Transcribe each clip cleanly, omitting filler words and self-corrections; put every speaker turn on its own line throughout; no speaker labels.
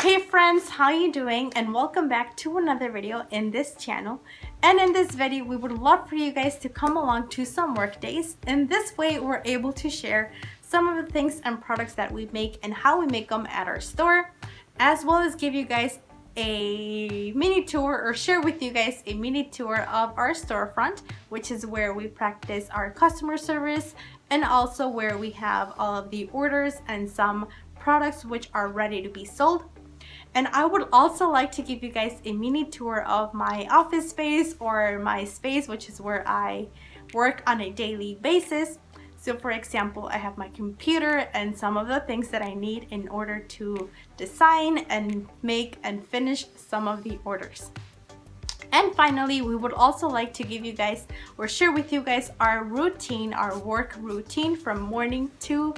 Hey friends, how you doing? And welcome back to another video in this channel. And in this video, we would love for you guys to come along to some work days. In this way, we're able to share some of the things and products that we make and how we make them at our store, as well as give you guys a mini tour or share with you guys a mini tour of our storefront, which is where we practice our customer service and also where we have all of the orders and some products which are ready to be sold. And I would also like to give you guys a mini tour of my office space or my space, which is where I work on a daily basis. So for example, I have my computer and some of the things that I need in order to design and make and finish some of the orders. And finally, we would also like to give you guys or share with you guys our routine, our work routine from morning to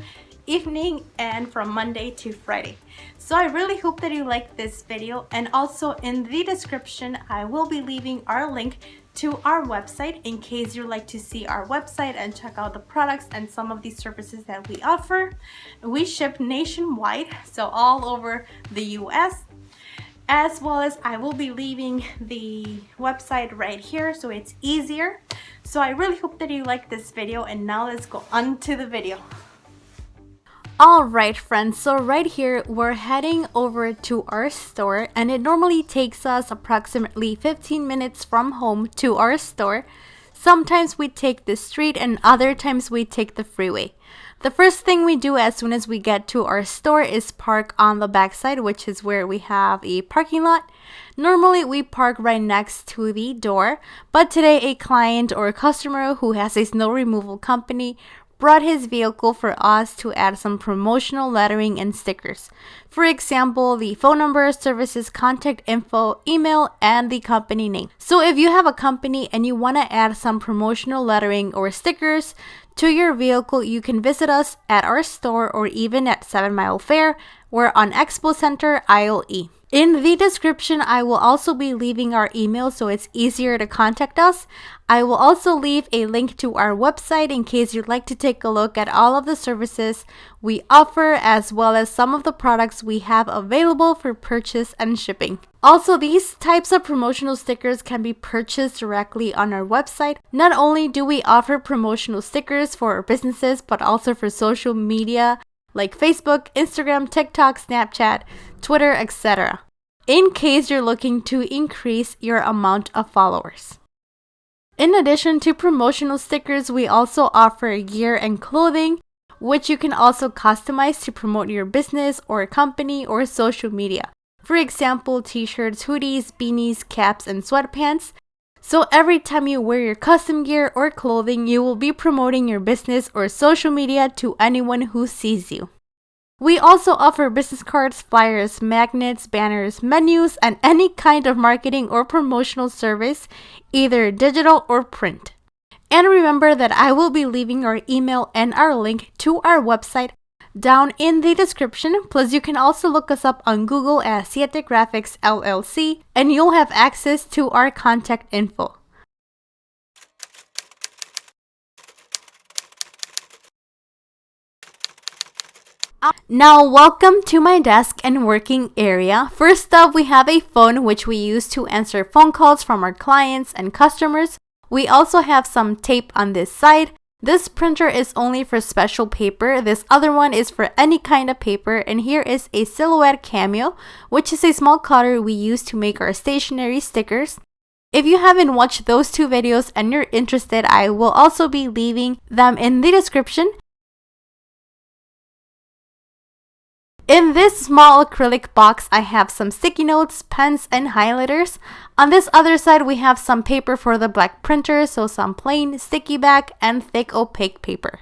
evening and from Monday to Friday. So I really hope that you like this video, and also in the description I will be leaving our link to our website in case you'd like to see our website and check out the products and some of these services that we offer. We ship nationwide, so all over the US, as well as I will be leaving the website right here so it's easier. So I really hope that you like this video, and now let's go on to the video. Alright friends, so right here we're heading over to our store, and it normally takes us approximately 15 minutes from home to our store. Sometimes we take the street and other times we take the freeway. The first thing we do as soon as we get to our store is park on the backside, which is where we have a parking lot. Normally we park right next to the door, but today a client or a customer who has a snow removal company brought his vehicle for us to add some promotional lettering and stickers. For example, the phone number, services, contact info, email, and the company name. So if you have a company and you want to add some promotional lettering or stickers to your vehicle, you can visit us at our store or even at 7 Mile Fair. We're on Expo Center, Aisle E. In the description, I will also be leaving our email so it's easier to contact us. I will also leave a link to our website in case you'd like to take a look at all of the services we offer, as well as some of the products we have available for purchase and shipping. Also, these types of promotional stickers can be purchased directly on our website. Not only do we offer promotional stickers for our businesses, but also for social media like Facebook, Instagram, TikTok, Snapchat, Twitter, etc. in case you're looking to increase your amount of followers. In addition to promotional stickers, we also offer gear and clothing, which you can also customize to promote your business or company or social media. For example, t-shirts, hoodies, beanies, caps, and sweatpants. So every time you wear your custom gear or clothing, you will be promoting your business or social media to anyone who sees you. We also offer business cards, flyers, magnets, banners, menus, and any kind of marketing or promotional service, either digital or print. And remember that I will be leaving our email and our link to our website down in the description. Plus, you can also look us up on Google as Siete Graphics LLC, and you'll have access to our contact info. Now, welcome to my desk and working area. First up, we have a phone which we use to answer phone calls from our clients and customers. We also have some tape on this side. This printer is only for special paper. This other one is for any kind of paper. And here is a Silhouette Cameo, which is a small cutter we use to make our stationery stickers. If you haven't watched those two videos and you're interested, I will also be leaving them in the description. In this small acrylic box, I have some sticky notes, pens, and highlighters. On this other side, we have some paper for the black printer, so some plain, sticky back, and thick opaque paper.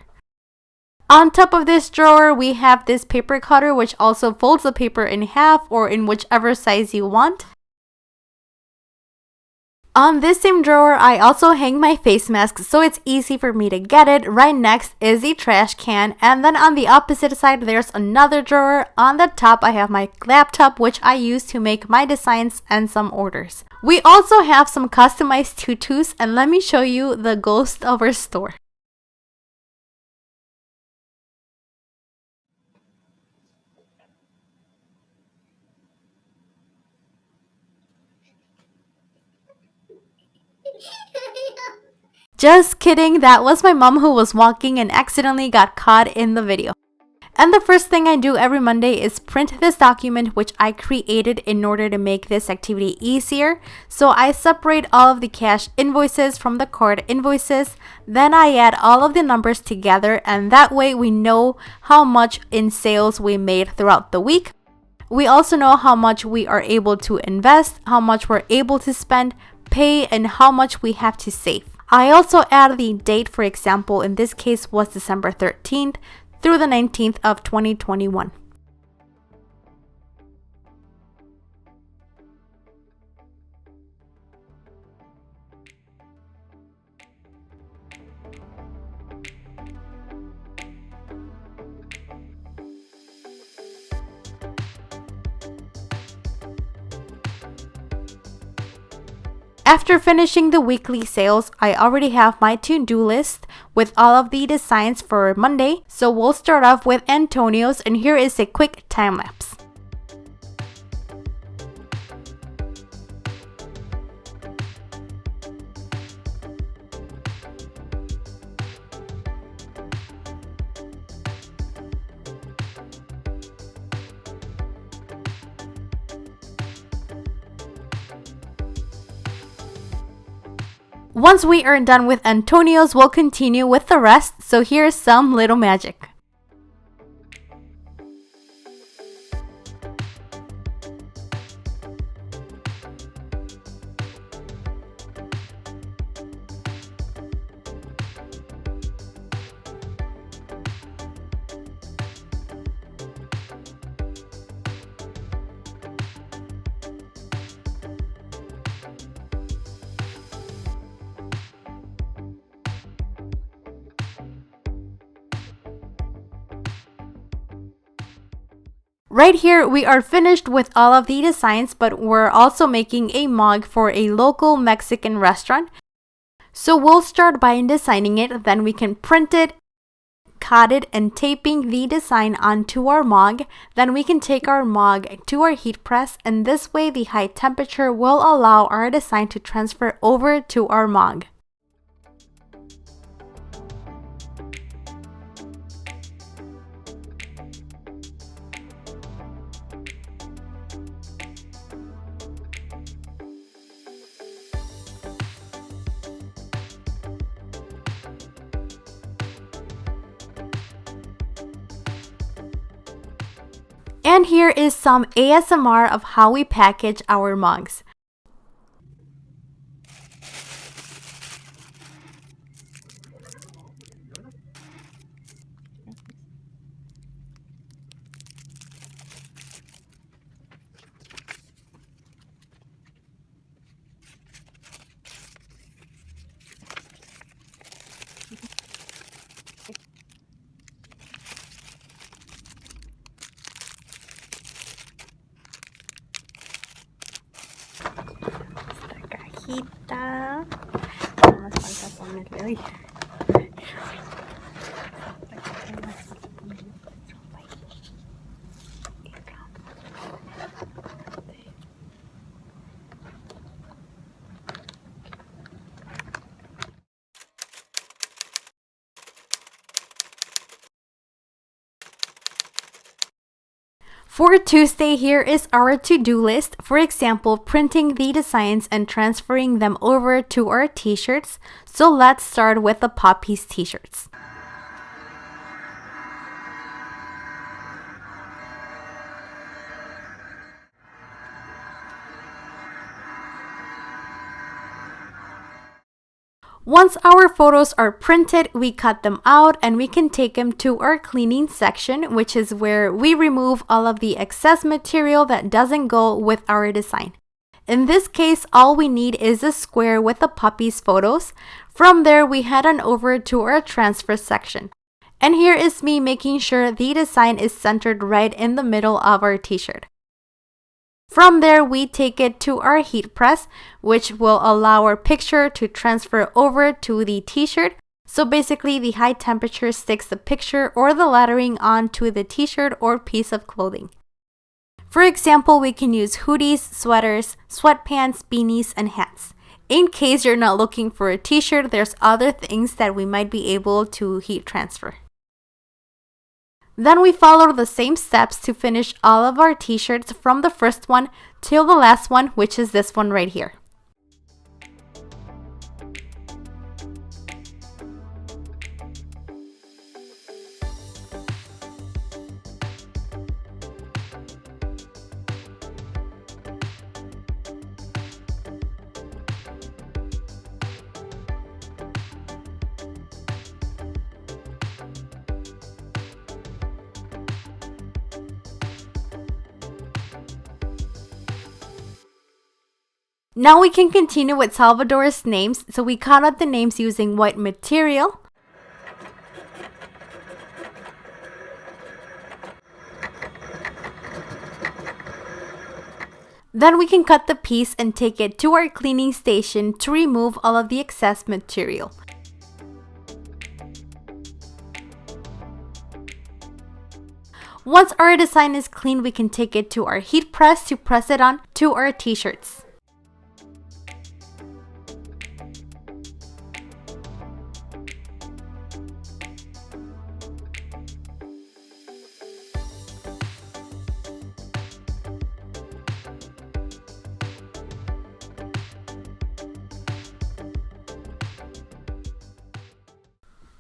On top of this drawer, we have this paper cutter, which also folds the paper in half or in whichever size you want. On this same drawer, I also hang my face mask, so it's easy for me to get it. Right next is a trash can, and then on the opposite side, there's another drawer. On the top, I have my laptop, which I use to make my designs and some orders. We also have some customized tutus, and let me show you the ghost of our store. Just kidding, that was my mom who was walking and accidentally got caught in the video. And the first thing I do every Monday is print this document, which I created in order to make this activity easier. So I separate all of the cash invoices from the card invoices. Then I add all of the numbers together, and that way we know how much in sales we made throughout the week. We also know how much we are able to invest, how much we're able to spend, pay, and how much we have to save. I also add the date. For example, in this case was December 13th through the 19th of 2021. After finishing the weekly sales, I already have my to-do list with all of the designs for Monday. So we'll start off with Antonio's, and here is a quick time lapse. Once we are done with Antonio's, we'll continue with the rest, so here's some little magic. Right here, we are finished with all of the designs, but we're also making a mug for a local Mexican restaurant. So we'll start by designing it, then we can print it, cut it, and taping the design onto our mug. Then we can take our mug to our heat press, and this way the high temperature will allow our design to transfer over to our mug. And here is some ASMR of how we package our mugs. Cajita. Nos falta ponerle hoy. For Tuesday, here is our to-do list. For example, printing the designs and transferring them over to our t-shirts. So let's start with the Poppies t-shirts. Once our photos are printed, we cut them out and we can take them to our cleaning section, which is where we remove all of the excess material that doesn't go with our design. In this case, all we need is a square with the puppies photos. From there, we head on over to our transfer section. And here is me making sure the design is centered right in the middle of our t-shirt. From there, we take it to our heat press, which will allow our picture to transfer over to the t-shirt. So basically, the high temperature sticks the picture or the lettering onto the t-shirt or piece of clothing. For example, we can use hoodies, sweaters, sweatpants, beanies, and hats. In case you're not looking for a t-shirt, there's other things that we might be able to heat transfer. Then we follow the same steps to finish all of our t-shirts from the first one till the last one, which is this one right here. Now we can continue with Salvador's names, so we cut out the names using white material. Then we can cut the piece and take it to our cleaning station to remove all of the excess material. Once our design is clean, we can take it to our heat press to press it on to our t-shirts.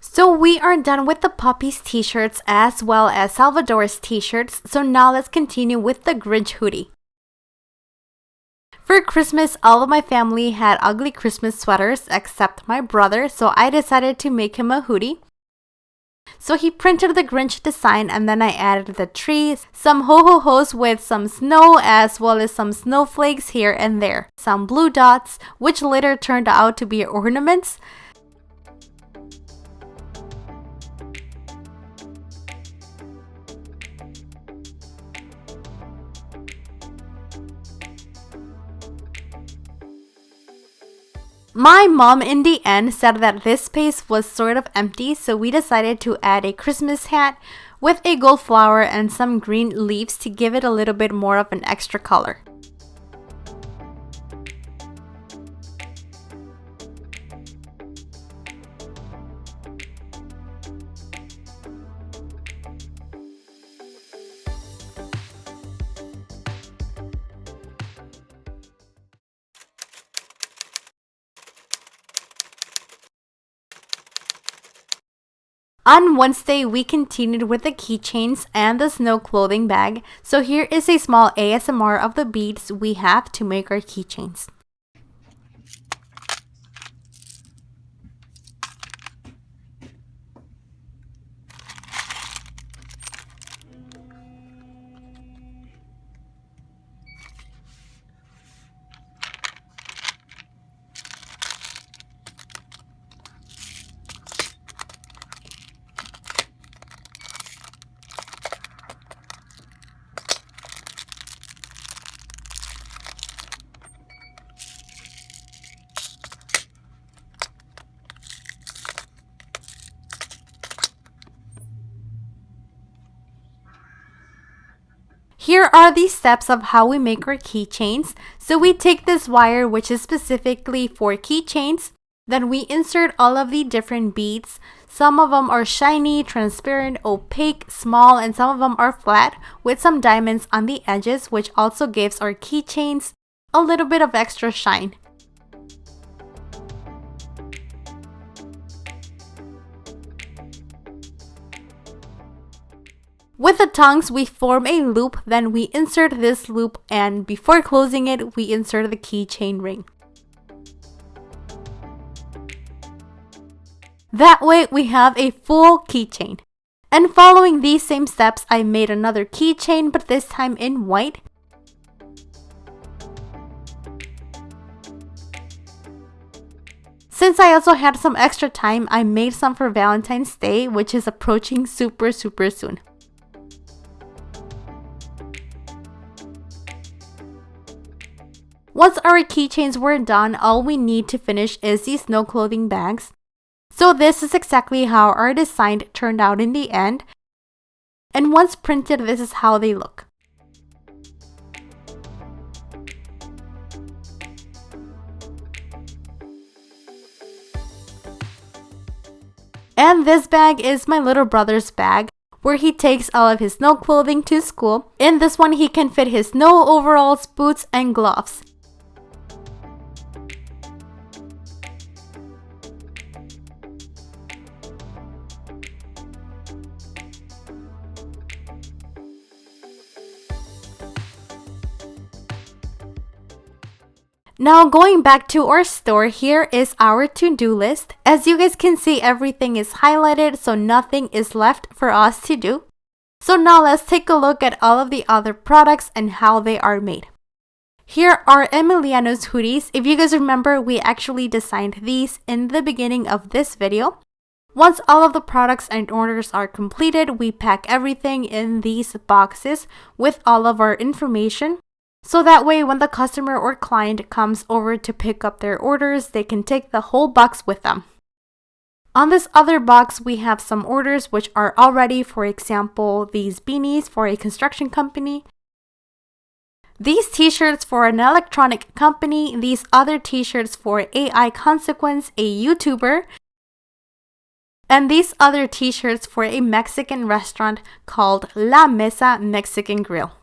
So we are done with the puppies t-shirts as well as Salvador's t-shirts, so now let's continue with the Grinch hoodie. For Christmas, all of my family had ugly Christmas sweaters except my brother, so I decided to make him a hoodie. So he printed the Grinch design and then I added the trees, some ho-ho-hos with some snow as well as some snowflakes here and there, some blue dots, which later turned out to be ornaments. My mom in the end said that this space was sort of empty, so we decided to add a Christmas hat with a gold flower and some green leaves to give it a little bit more of an extra color. On Wednesday, we continued with the keychains and the snow clothing bag, so here is a small ASMR of the beads we have to make our keychains. Here are the steps of how we make our keychains. So we take this wire, which is specifically for keychains, then we insert all of the different beads. Some of them are shiny, transparent, opaque, small, and some of them are flat with some diamonds on the edges, which also gives our keychains a little bit of extra shine. With the tongs, we form a loop, then we insert this loop, and before closing it, we insert the keychain ring. That way, we have a full keychain. And following these same steps, I made another keychain, but this time in white. Since I also had some extra time, I made some for Valentine's Day, which is approaching super soon. Once our keychains were done, all we need to finish is these snow clothing bags. So this is exactly how our design turned out in the end. And once printed, this is how they look. And this bag is my little brother's bag, where he takes all of his snow clothing to school. In this one, he can fit his snow overalls, boots, and gloves. Now going back to our store, here is our to-do list. As you guys can see, everything is highlighted, so nothing is left for us to do. So now let's take a look at all of the other products and how they are made. Here are Emiliano's hoodies. If you guys remember, we actually designed these in the beginning of this video. Once all of the products and orders are completed, we pack everything in these boxes with all of our information. So that way, when the customer or client comes over to pick up their orders, they can take the whole box with them. On this other box, we have some orders which are already, for example, these beanies for a construction company, these t-shirts for an electronic company, these other t-shirts for AI Consequence, a YouTuber, and these other t-shirts for a Mexican restaurant called La Mesa Mexican Grill.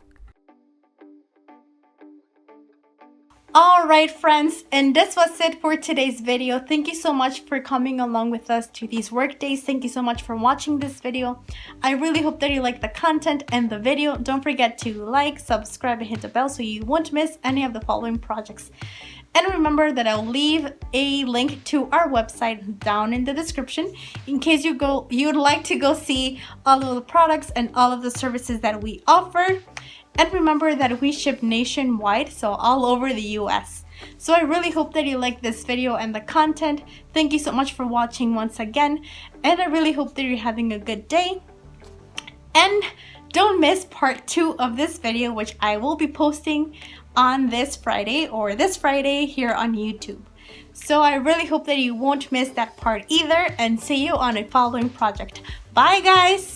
Alright friends, and this was it for today's video. Thank you so much for coming along with us to these work days. Thank you so much for watching this video. I really hope that you like the content and the video. Don't forget to like, subscribe, and hit the bell so you won't miss any of the following projects. And remember that I'll leave a link to our website down in the description in case you'd like to go see all of the products and all of the services that we offer. And remember that we ship nationwide, so all over the US. So I really hope that you like this video and the content. Thank you so much for watching once again. And I really hope that you're having a good day. And don't miss part 2 of this video, which I will be posting on this Friday here on YouTube. So I really hope that you won't miss that part either, and see you on a following project. Bye guys!